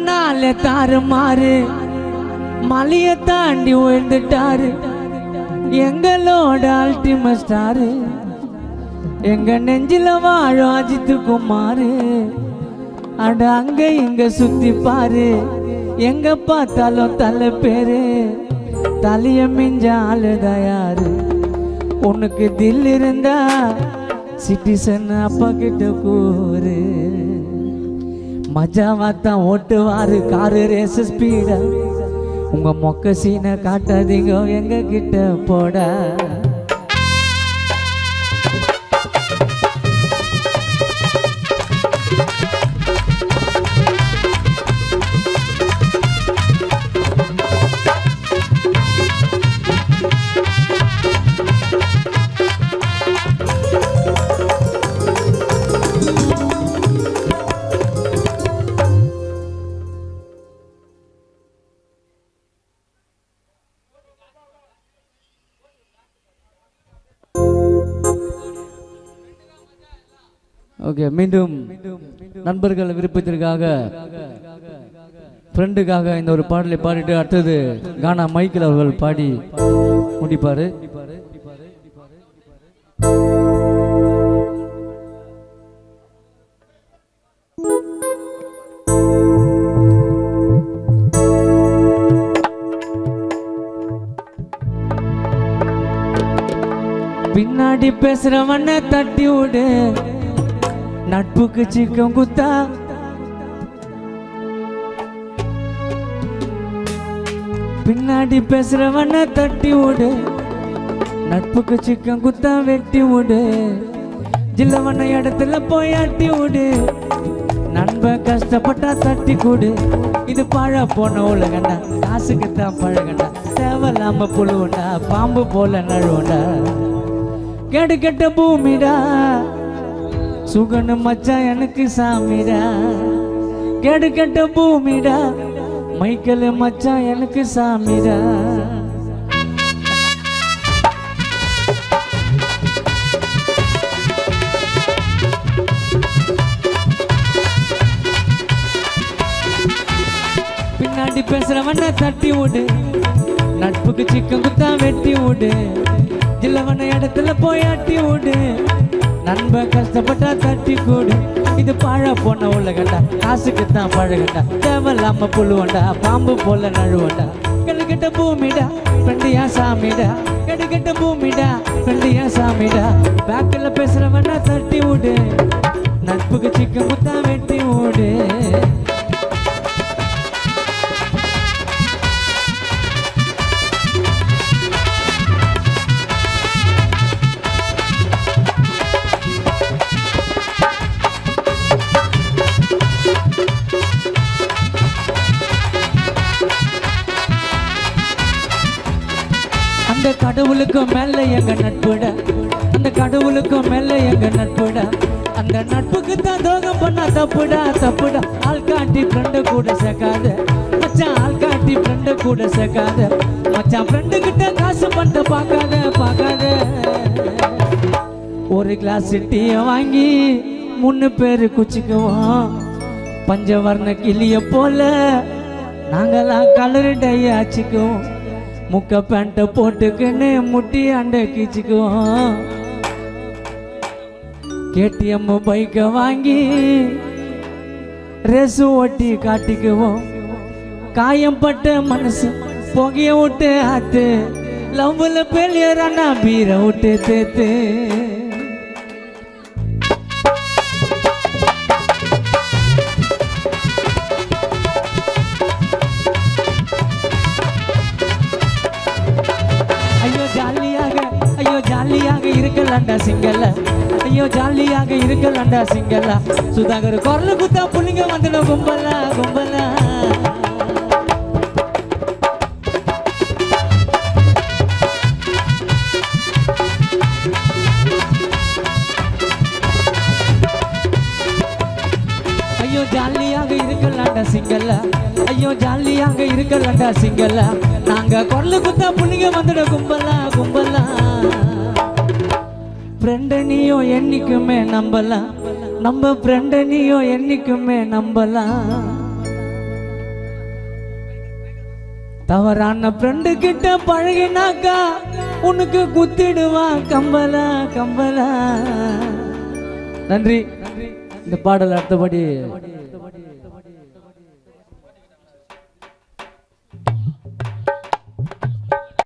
நாள் தாறு மாறு மலைய தாண்டி உயர்ந்துட்டாரு எங்களோட அல்டிமேட் ஸ்டாரு எங்க நெஞ்சில வாழும் அஜித் குமாரு அட அங்க இங்க சுத்தி பாரு எங்க பார்த்தாலும் தலை பேரு தலைய மிஞ்ச ஆளுதயாரு உனக்கு தில் இருந்தா சிட்டிசன் அப்பா கிட்ட கூறு மஜாவாத்தான் ஓட்டுவாரு காரு ரேஸ் ஸ்பீடா உங்க மொக்க சீனை காட்டாதீங்க எங்க கிட்ட போட ஓகே மீண்டும் நண்பர்கள் விருப்பத்திற்காக ஃப்ரெண்டுக்காக இந்த ஒரு பாடலை பாடிட்டு அடுத்தது கானா மைக்கேல் அவர்கள் பாடி முடிப்பாரு. பின்னாடி பேசுறவன தட்டி விடு நட்புக்கு சிக்கம் குத்தா பின்னாடி பேசுறவன தட்டி விடு நட்புக்கு சிக்கம் குத்தா வெட்டி விடு ஜில்லவன இடத்துல போய் அட்டி விடு நண்ப கஷ்டப்பட்டா தட்டி கூடு இது பழ போன உலகண்டா காசுக்குத்தான் பழகண்டா தேவையில்லாம புழுவண்டா பாம்பு போல நழுவண்டா கெடு கெட்ட பூமிடா சுகனு மச்சான் எனக்கு சாமிடா கெடு கெட்ட பூமிடா மைக்கேல் மச்சான் எனக்கு சாமிடா பின்னாடி பேசுறவன தட்டி விடு நட்புக்கு சிக்கம் குத்தா வெட்டி விடு ஜில்லவன இடத்துல போய் அட்டி விடு நண்ப கஷ்டப்பட்டா தட்டி கூடு இது பழ போன உலகண்டா காசுக்குத்தான் பழகண்டா தேவையில்லாம புழுவண்டா பாம்பு போல நழுவண்டா கெடுகிட்ட பூமிடா ஃப்ரெண்டியா சாமிடா கெடுகிட்ட பூமிடா ஃப்ரெண்டியா சாமிடா பேக்கில் பேசுறவனா தட்டி விடு நட்புக்கு சிக்கம் குத்தா வெட்டி விடு அந்த கடவுளுக்கும் மேல எங்க நட்புடா அந்த கடவுளுக்கும் மேல எங்க நட்புடா அந்த நட்புக்கு தான் துரோகம் பண்ணா தப்புடா தப்புடா ஆள் காட்டி ஃப்ரெண்டு கூட சேர்க்காத மச்சான் ஆள் காட்டி ஃப்ரெண்டு கூட சேர்க்காத மச்சான் ஃப்ரெண்டு கிட்ட காசு பண்ணிட்டு பார்க்காத ஒரு கிளாஸ் டீய வாங்கி 3 பேரு குச்சிக்குவோம் பஞ்சவர்ண கிளிய போல நாங்களாம் கலர் டை ஆச்சிக்குவோம் முக்க பேண்ட போட்டுக்குன்னு முட்டி அண்டை கீச்சுக்குவோம் கேடிஎம் பைக்கை வாங்கி ரேசு ஓட்டி காட்டிக்குவோம் காயம் பட்ட மனசு புகைய விட்டு ஆத்து லவ்ல பெலியரானா பீரை விட்டு தேத்து ஜாலியாக இருக்கலாண்டா சிங்கல்ல ஐயோ ஜாலியாக இருக்கலாண்டா சிங்கல்ல சுதாகர் குரல் குத்தா புள்ளிங்க வந்துடும் கும்பலா கும்பலா ஐயோ ஜாலியாக இருக்கலாண்டா சிங்கல்ல ஐயோ ஜாலியாக இருக்கலாண்டா சிங்கல்ல நாங்க குரல் குத்தா புள்ளிங்க வந்துடும் கும்பலா கும்பலா ஃப்ரெண்ட நீயோ என்னைக்குமே நம்பலாம் நம்ம ஃப்ரெண்ட நீயோ என்னைக்குமே நம்பலாம் தவறான ஃப்ரெண்டு கிட்ட பழகினாக்கா உனக்கு குத்திடுவான் கம்பலா கம்பலா. நன்றி. இந்த பாடல் அடுத்தபடி